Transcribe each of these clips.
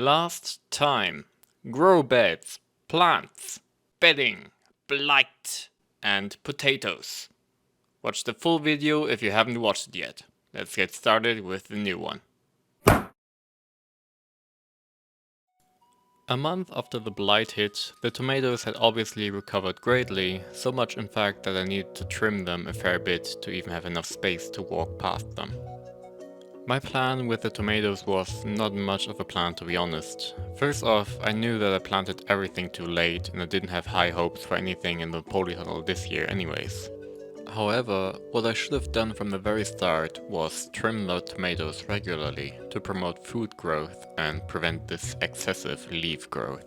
Last time. Grow beds, plants, bedding, blight, and potatoes. Watch the full video if you haven't watched it yet. Let's get started with the new one. A month after the blight hit, the tomatoes had obviously recovered greatly, so much in fact that I needed to trim them a fair bit to even have enough space to walk past them. My plan with the tomatoes was not much of a plan, to be honest. First off, I knew that I planted everything too late and I didn't have high hopes for anything in the Polytunnel this year anyways. However, what I should have done from the very start was trim the tomatoes regularly to promote food growth and prevent this excessive leaf growth.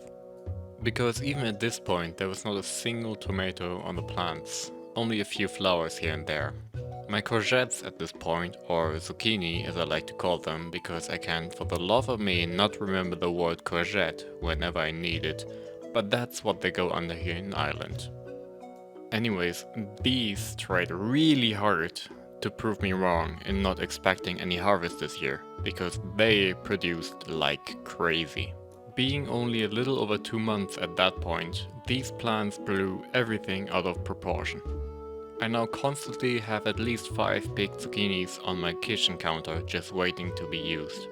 Because even at this point there was not a single tomato on the plants, only a few flowers here and there. My courgettes at this point, or zucchini as I like to call them because I can for the love of me not remember the word courgette whenever I need it, but that's what they go under here in Ireland. Anyways, these tried really hard to prove me wrong in not expecting any harvest this year, because they produced like crazy. Being only a little over 2 months at that point, these plants blew everything out of proportion. I now constantly have at least 5 big zucchinis on my kitchen counter just waiting to be used.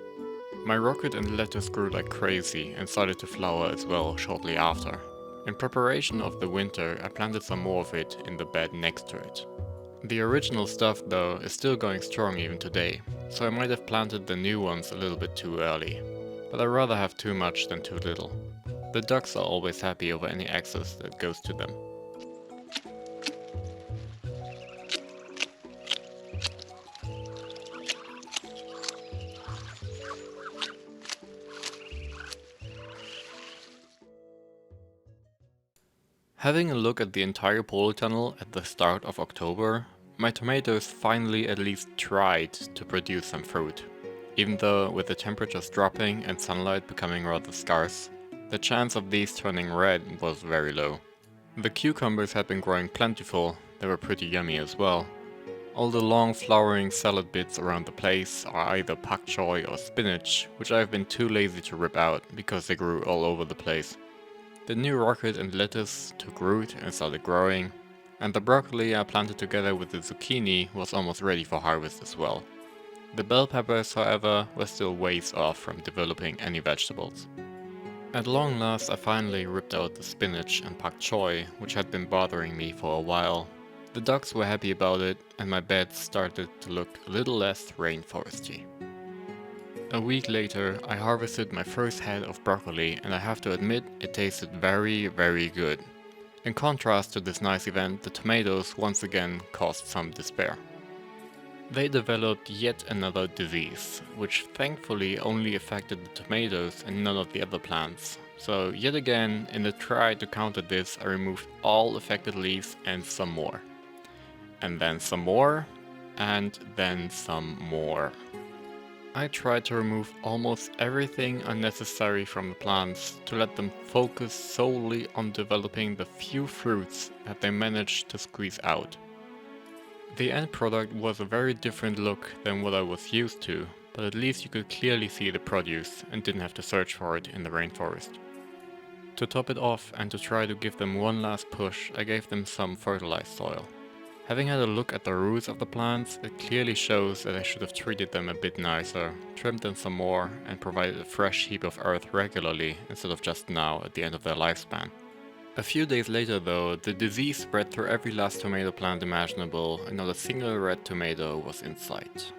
My rocket and lettuce grew like crazy and started to flower as well shortly after. In preparation of the winter, I planted some more of it in the bed next to it. The original stuff though is still going strong even today, so I might have planted the new ones a little bit too early. But I'd rather have too much than too little. The ducks are always happy over any excess that goes to them. Having a look at the entire Polytunnel at the start of October, my tomatoes finally at least tried to produce some fruit. Even though with the temperatures dropping and sunlight becoming rather scarce, the chance of these turning red was very low. The cucumbers had been growing plentiful, they were pretty yummy as well. All the long flowering salad bits around the place are either pak choi or spinach, which I've been too lazy to rip out because they grew all over the place. The new rocket and lettuce took root and started growing, and the broccoli I planted together with the zucchini was almost ready for harvest as well. The bell peppers, however, were still ways off from developing any vegetables. At long last I finally ripped out the spinach and pak choi, which had been bothering me for a while. The ducks were happy about it, and my bed started to look a little less rainforesty. A week later, I harvested my first head of broccoli and I have to admit it tasted very good. In contrast to this nice event, the tomatoes once again caused some despair. They developed yet another disease, which thankfully only affected the tomatoes and none of the other plants. So yet again, in the try to counter this, I removed all affected leaves and some more. And then some more, and then some more. I tried to remove almost everything unnecessary from the plants to let them focus solely on developing the few fruits that they managed to squeeze out. The end product was a very different look than what I was used to, but at least you could clearly see the produce and didn't have to search for it in the rainforest. To top it off and to try to give them one last push, I gave them some fertilized soil. Having had a look at the roots of the plants, it clearly shows that I should have treated them a bit nicer, trimmed them some more, and provided a fresh heap of earth regularly instead of just now at the end of their lifespan. A few days later though, the disease spread through every last tomato plant imaginable and not a single red tomato was in sight.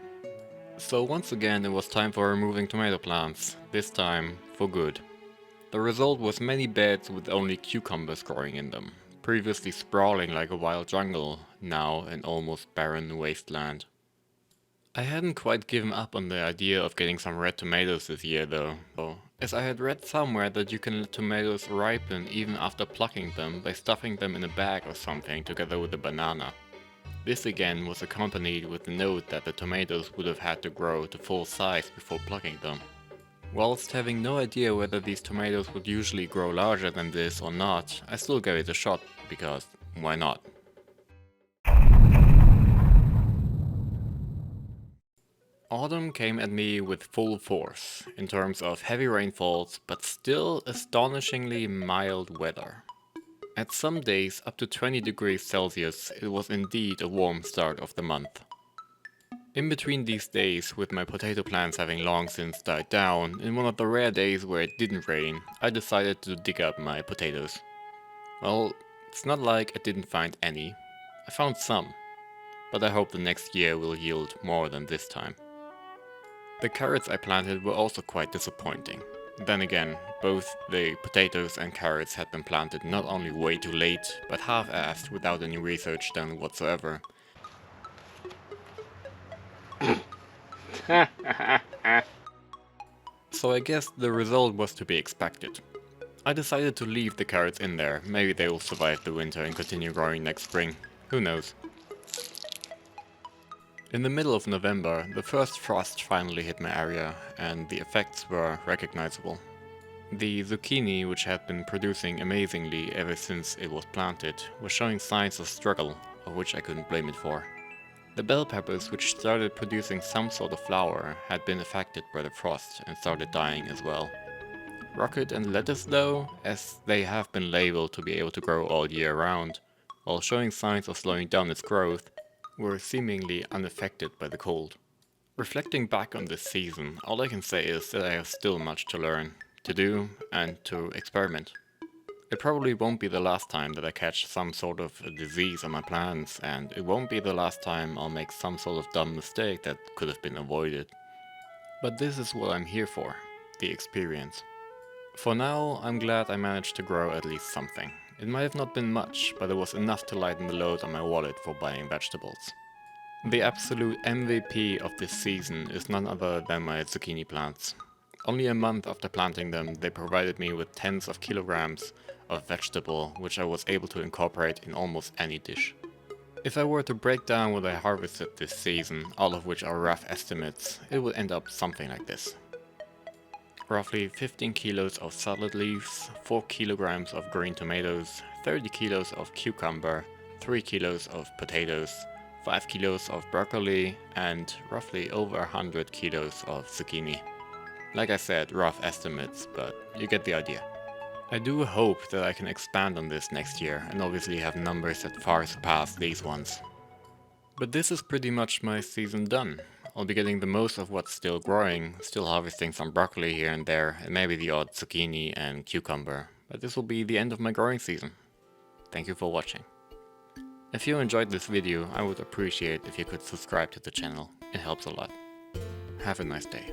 So once again it was time for removing tomato plants, this time for good. The result was many beds with only cucumbers growing in them. Previously sprawling like a wild jungle, now an almost barren wasteland. I hadn't quite given up on the idea of getting some red tomatoes this year though, as I had read somewhere that you can let tomatoes ripen even after plucking them by stuffing them in a bag or something together with a banana. This again was accompanied with the note that the tomatoes would have had to grow to full size before plucking them. Whilst having no idea whether these tomatoes would usually grow larger than this or not, I still gave it a shot, because why not? Autumn came at me with full force, in terms of heavy rainfalls, but still astonishingly mild weather. At some days up to 20 degrees Celsius, it was indeed a warm start of the month. In between these days, with my potato plants having long since died down, in one of the rare days where it didn't rain, I decided to dig up my potatoes. Well, it's not like I didn't find any. I found some, but I hope the next year will yield more than this time. The carrots I planted were also quite disappointing. Then again, both the potatoes and carrots had been planted not only way too late, but half-assed without any research done whatsoever. So I guess the result was to be expected. I decided to leave the carrots in there, maybe they will survive the winter and continue growing next spring, who knows. In the middle of November, the first frost finally hit my area, and the effects were recognizable. The zucchini, which had been producing amazingly ever since it was planted, was showing signs of struggle, of which I couldn't blame it for. The bell peppers, which started producing some sort of flower, had been affected by the frost and started dying as well. Rocket and lettuce though, as they have been labeled to be able to grow all year round, while showing signs of slowing down its growth, were seemingly unaffected by the cold. Reflecting back on this season, all I can say is that I have still much to learn, to do, and to experiment. It probably won't be the last time that I catch some sort of a disease on my plants, and it won't be the last time I'll make some sort of dumb mistake that could have been avoided. But this is what I'm here for, the experience. For now, I'm glad I managed to grow at least something. It might have not been much, but it was enough to lighten the load on my wallet for buying vegetables. The absolute MVP of this season is none other than my zucchini plants. Only a month after planting them, they provided me with tens of kilograms of vegetable, which I was able to incorporate in almost any dish. If I were to break down what I harvested this season, all of which are rough estimates, it would end up something like this. Roughly 15 kilos of salad leaves, 4 kilograms of green tomatoes, 30 kilos of cucumber, 3 kilos of potatoes, 5 kilos of broccoli, and roughly over 100 kilos of zucchini. Like I said, rough estimates, but you get the idea. I do hope that I can expand on this next year and obviously have numbers that far surpass these ones. But this is pretty much my season done. I'll be getting the most of what's still growing, still harvesting some broccoli here and there, and maybe the odd zucchini and cucumber. But this will be the end of my growing season. Thank you for watching. If you enjoyed this video, I would appreciate if you could subscribe to the channel. It helps a lot. Have a nice day.